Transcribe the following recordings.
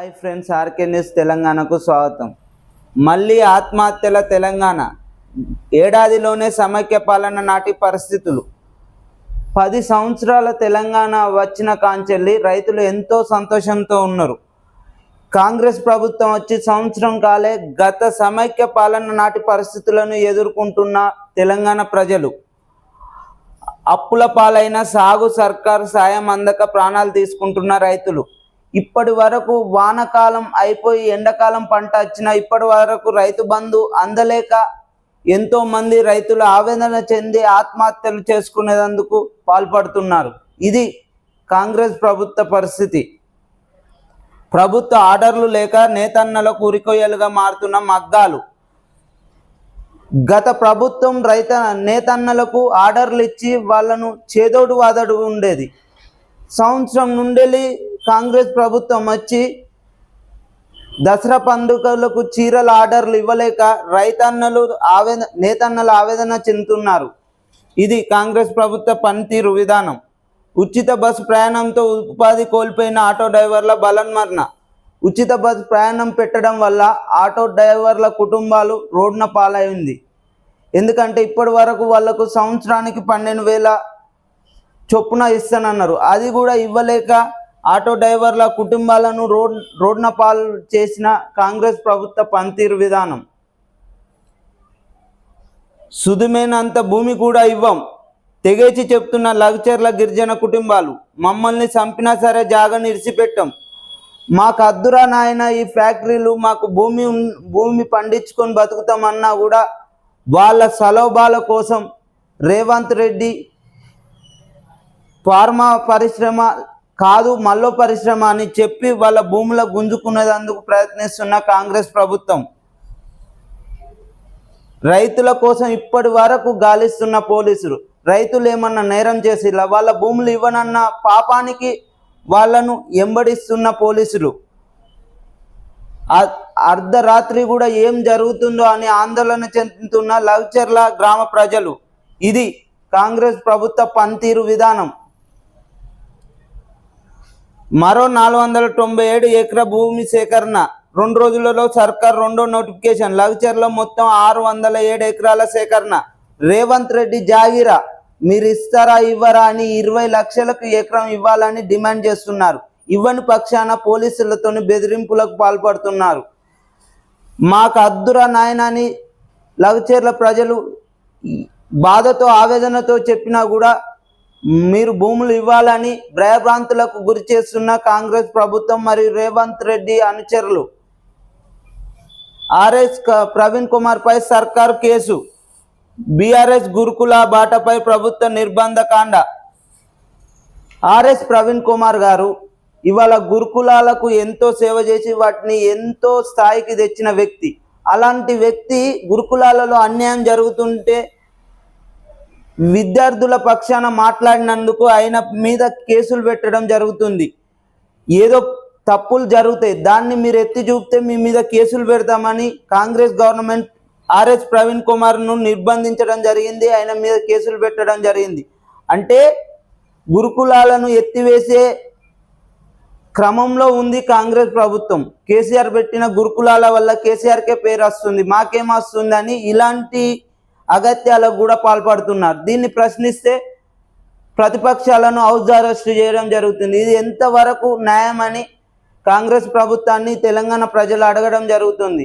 Hi friends, RK news తెలంగాణకు స్వాగతం. మళ్ళీ ఆత్మహత్యల తెలంగాణ. ఏడాదిలోనే సమైక్య పాలన నాటి పరిస్థితులు. 10 సంవత్సరాల తెలంగాణ వచ్చిన కాంచెల్లి రైతులు ఎంతో సంతోషంతో ఉన్నారు. కాంగ్రెస్ ప్రభుత్వం వచ్చి సంవత్సరం కాలే గత సమైక్య పాలన నాటి పరిస్థితులను ఎదుర్కొంటున్న తెలంగాణ ప్రజలు. అప్పుల పాలైన సాగు సర్కారు సాయం అందక ప్రాణాలు తీసుకుంటున్న రైతులు. ఇప్పటి వరకు వానకాలం అయిపోయి ఎండాకాలం పంట వచ్చినా ఇప్పటి వరకు రైతు బంధు అందలేక ఎంతోమంది రైతులు ఆవేదన చెంది ఆత్మహత్యలు చేసుకునేందుకు పాల్పడుతున్నారు. ఇది కాంగ్రెస్ ప్రభుత్వ పరిస్థితి. ప్రభుత్వ ఆర్డర్లు లేక నేతన్నలకు ఉరికొయ్యలుగా మారుతున్న మగ్గాలు. గత ప్రభుత్వం నేతన్నలకు ఆర్డర్లు ఇచ్చి వాళ్ళను చేదోడు వాదోడు ఉండేది. సంవత్సరం నుండి కాంగ్రెస్ ప్రభుత్వం వచ్చి దసరా పండుగలకు చీరల ఆర్డర్లు ఇవ్వలేక నేతన్నలు ఆవేదన చెందుతున్నారు. ఇది కాంగ్రెస్ ప్రభుత్వ పనితీరు విధానం. ఉచిత బస్సు ప్రయాణంతో ఉపాధి కోల్పోయిన ఆటో డ్రైవర్ల బలన్మరణ. ఉచిత బస్సు ప్రయాణం పెట్టడం వల్ల ఆటో డ్రైవర్ల కుటుంబాలు రోడ్డున పాలైంది. ఎందుకంటే ఇప్పటి వరకు వాళ్లకు సంవత్సరానికి 12,000 చొప్పున ఇస్తానన్నారు. అది కూడా ఇవ్వలేక ఆటో డ్రైవర్ల కుటుంబాలను రోడ్డున పాలు చేసిన కాంగ్రెస్ ప్రభుత్వ పనితీరు విధానం. సుదుమైనంత భూమి కూడా ఇవ్వం తెగేచి చెప్తున్న లగ్చర్ల గిరిజన కుటుంబాలు. మమ్మల్ని చంపినా సరే జాగని ఇడిచిపెట్టాం, మాకు అద్దురా నాయన ఈ ఫ్యాక్టరీలు, మాకు భూమి పండించుకొని బతుకుతామన్నా కూడా వాళ్ళ సలోబాల కోసం రేవంత్ రెడ్డి ఫార్మా పరిశ్రమ కాదు మల్లో పరిశ్రమ అని చెప్పి వాళ్ళ భూముల గుంజుకునేందుకు ప్రయత్నిస్తున్న కాంగ్రెస్ ప్రభుత్వం. రైతుల కోసం ఇప్పటి వరకు గాలిస్తున్న పోలీసులు. రైతులు ఏమన్నా నేరం చేసి వాళ్ళ భూములు ఇవ్వనన్న పాపానికి వాళ్ళను ఎంబడిస్తున్న పోలీసులు. అర్ధరాత్రి కూడా ఏం జరుగుతుందో అని ఆందోళన చెందుతున్న లగ్చర్ల గ్రామ ప్రజలు. ఇది కాంగ్రెస్ ప్రభుత్వ పనితీరు విధానం. మరో 497 ఎకరా భూమి సేకరణ. 2 రోజులలో సర్కార్ రెండో నోటిఫికేషన్. లగ్చర్లో మొత్తం 607 ఎకరాల సేకరణ. రేవంత్ రెడ్డి జాగిరా, మీరు ఇస్తారా ఇవ్వరా అని 20 లక్షలకు ఎకరం ఇవ్వాలని డిమాండ్ చేస్తున్నారు. ఇవ్వని పక్షాన పోలీసులతో బెదిరింపులకు పాల్పడుతున్నారు. మాకు అద్దురా నాయన అని లగ్చర్ల ప్రజలు బాధతో ఆవేదనతో చెప్పినా కూడా మీరు భూములు ఇవ్వాలని భయభ్రాంతులకు గురి చేస్తున్న కాంగ్రెస్ ప్రభుత్వం మరియు రేవంత్ రెడ్డి అనుచరులు. ఆర్ఎస్ ప్రవీణ్ కుమార్ పై సర్కారు కేసు. బీఆర్ఎస్ గురుకుల బాటపై ప్రభుత్వ నిర్బంధ కాండ. ఆర్ఎస్ ప్రవీణ్ కుమార్ గారు ఇవాళ గురుకులాలకు ఎంతో సేవ చేసి వాటిని ఎంతో స్థాయికి తెచ్చిన వ్యక్తి. అలాంటి వ్యక్తి గురుకులాలలో అన్యాయం జరుగుతుంటే విద్యార్థుల పక్షాన మాట్లాడినందుకు ఆయన మీద కేసులు పెట్టడం జరుగుతుంది. ఏదో తప్పులు జరుగుతాయి, దాన్ని మీరు ఎత్తి చూపితే మీ మీద కేసులు పెడతామని కాంగ్రెస్ గవర్నమెంట్ ఆర్ఎస్ ప్రవీణ్ కుమార్ను నిర్బంధించడం జరిగింది. ఆయన మీద కేసులు పెట్టడం జరిగింది. అంటే గురుకులాలను ఎత్తివేసే క్రమంలో ఉంది కాంగ్రెస్ ప్రభుత్వం. కేసీఆర్ పెట్టిన గురుకులాల వల్ల కేసీఆర్కే పేరు వస్తుంది, మాకేం వస్తుంది అని ఇలాంటి అగత్యాలకు కూడా పాల్పడుతున్నారు. దీన్ని ప్రశ్నిస్తే ప్రతిపక్షాలను హౌస్ అరెస్ట్ చేయడం జరుగుతుంది. ఇది ఎంతవరకు న్యాయమని కాంగ్రెస్ ప్రభుత్వాన్ని తెలంగాణ ప్రజలు అడగడం జరుగుతుంది.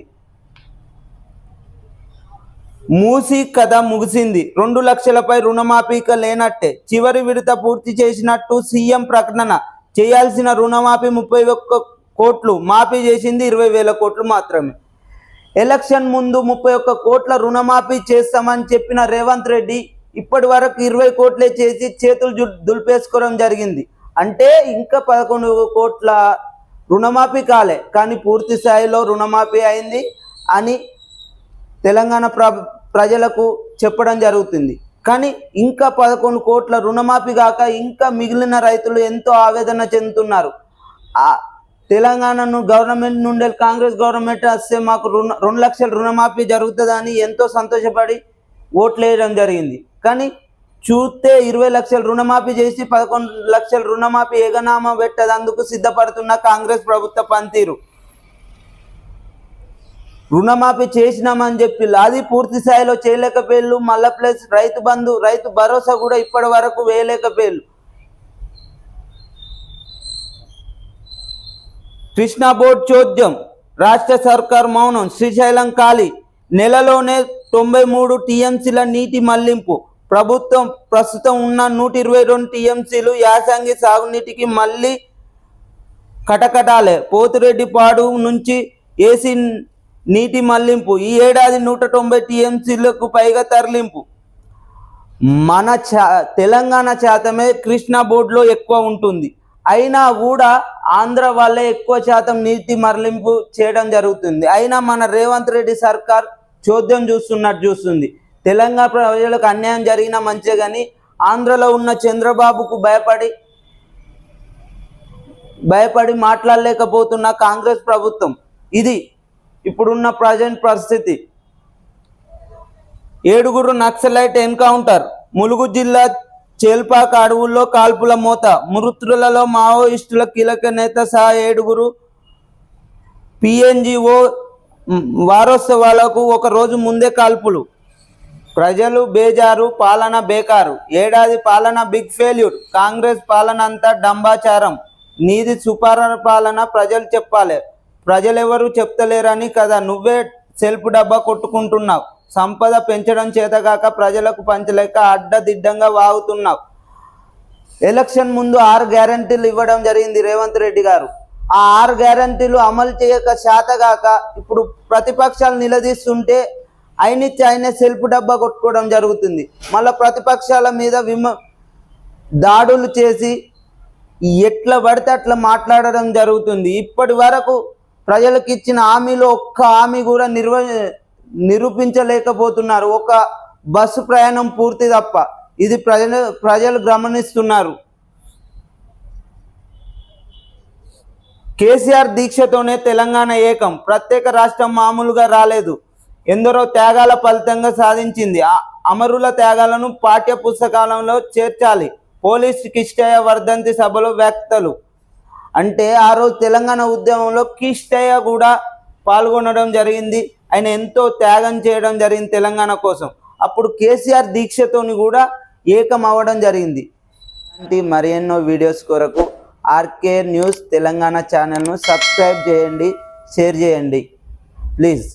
మూసి కథ ముగిసింది. 2 లక్షలపై రుణమాఫీక లేనట్టే. చివరి విడత పూర్తి చేసినట్టు సీఎం ప్రకటన. చేయాల్సిన రుణమాఫీ 31 కోట్లు, మాఫీ చేసింది 20,000 కోట్లు మాత్రమే. ఎలక్షన్ ముందు 31 కోట్ల రుణమాఫీ చేస్తామని చెప్పిన రేవంత్ రెడ్డి ఇప్పటి వరకు 20 కోట్లే చేసి చేతులు దులిపేసుకోవడం జరిగింది. అంటే ఇంకా 11 కోట్ల రుణమాఫీ కాలే, కానీ పూర్తి స్థాయిలో రుణమాఫీ అయింది అని తెలంగాణ ప్రజలకు చెప్పడం జరుగుతుంది. కానీ ఇంకా 11 కోట్ల రుణమాఫీ కాక ఇంకా మిగిలిన రైతులు ఎంతో ఆవేదన చెందుతున్నారు. తెలంగాణ గవర్నమెంట్ నుండి కాంగ్రెస్ గవర్నమెంట్ వస్తే మాకు 2 లక్షల రుణమాఫీ జరుగుతుందని ఎంతో సంతోషపడి ఓట్లు వేయడం జరిగింది. కానీ చూస్తే 20 లక్షల రుణమాఫీ చేసి 11 లక్షల రుణమాఫీ ఎగనామా పెట్టదందుకు సిద్ధపడుతున్న కాంగ్రెస్ ప్రభుత్వ పనితీరు. రుణమాఫీ చేసినామని చెప్పి అది పూర్తి స్థాయిలో చేయలేకపోయారు. మళ్ళా ప్లస్ రైతు బంధు, రైతు భరోసా కూడా ఇప్పటి వరకు వేయలేకపోయారు. కృష్ణా బోర్డు చోద్యం, రాష్ట్ర సర్కార్ మౌనం, శ్రీశైలం ఖాళీ, నెలలోనే 93 టీఎంసీల నీటి మళ్లింపు. ప్రభుత్వం ప్రస్తుతం ఉన్న 122 టీఎంసీలు యాసంగి సాగునీటికి మళ్ళీ కటకటాలే. పోతిరెడ్డిపాడు నుంచి ఏసీ నీటి మళ్లింపు. ఈ ఏడాది 190 టీఎంసీలకు పైగా తరలింపు. మన తెలంగాణ శాతమే కృష్ణా బోర్డులో ఎక్కువ ఉంటుంది. అయినా కూడా ఆంధ్ర వాళ్ళే ఎక్కువ శాతం నీటి మరలింపు చేయడం జరుగుతుంది. అయినా మన రేవంత్ రెడ్డి సర్కార్ చోద్యం చూస్తుంది. తెలంగాణ ప్రజలకు అన్యాయం జరిగినా మంచిదే, కానీ ఆంధ్రలో ఉన్న చంద్రబాబుకు భయపడి మాట్లాడలేకపోతున్న కాంగ్రెస్ ప్రభుత్వం. ఇది ఇప్పుడున్న ప్రజెంట్ పరిస్థితి. 7 నక్సలైట్ ఎన్కౌంటర్. ములుగు జిల్లా చేల్పాక అడవుల్లో కాల్పుల మోత. మృతులలో మావోయిస్టుల కీలక నేత సహా 7. పిఎన్జిఓ వారోత్సవాలకు ఒక రోజు ముందే కాల్పులు. ప్రజలు బేజారు, పాలన బేకారు. ఏడాది పాలన బిగ్ ఫెయిల్యూర్. కాంగ్రెస్ పాలన అంతా డంబాచారం. నీది సుపరిపాలన ప్రజలు చెప్పాలి. ప్రజలెవరూ చెప్తలేరని కదా నువ్వే సెల్ఫ్ డబ్బా కొట్టుకుంటున్నావు. సంపద పెంచడం చేతగాక ప్రజలకు పంచలేక అడ్డదిడ్డంగా వాగుతున్నావు. ఎలక్షన్ ముందు 6 గ్యారంటీలు ఇవ్వడం జరిగింది రేవంత్ రెడ్డి గారు. ఆ 6 గ్యారంటీలు అమలు చేయక శాతగాక ఇప్పుడు ప్రతిపక్షాలు నిలదీస్తుంటే ఆయనే సెల్ఫ్ డబ్బా కొట్టుకోవడం జరుగుతుంది. మళ్ళీ ప్రతిపక్షాల మీద దాడులు చేసి ఎట్లా పడితే అట్లా మాట్లాడడం జరుగుతుంది. ఇప్పటి వరకు ప్రజలకు ఇచ్చిన హామీలో ఒక్క హామీ కూడా నిరూపించలేకపోతున్నారు. ఒక బస్సు ప్రయాణం పూర్తి తప్ప. ఇది ప్రజలు గమనిస్తున్నారు. కేసీఆర్ దీక్షతోనే తెలంగాణ ఏకం. ప్రత్యేక రాష్ట్రం మామూలుగా రాలేదు. ఎందరో త్యాగాల ఫలితంగా సాధించింది. అమరుల త్యాగాలను పాఠ్య పుస్తకాలలో చేర్చాలి. పోలీస్ కిష్టయ్య వర్ధంతి సభలో వ్యాఖ్యలు. అంటే ఆ రోజు తెలంగాణ ఉద్యమంలో కిష్టయ్య కూడా పాల్గొనడం జరిగింది. ఆయన ఎంతో త్యాగం చేయడం జరిగింది తెలంగాణ కోసం. అప్పుడు కేసీఆర్ దీక్షతోని కూడా ఏకం అవ్వడం జరిగింది. అలాంటి మరెన్నో వీడియోస్ కొరకు ఆర్కే న్యూస్ తెలంగాణ ఛానల్ను సబ్స్క్రైబ్ చేయండి, షేర్ చేయండి ప్లీజ్.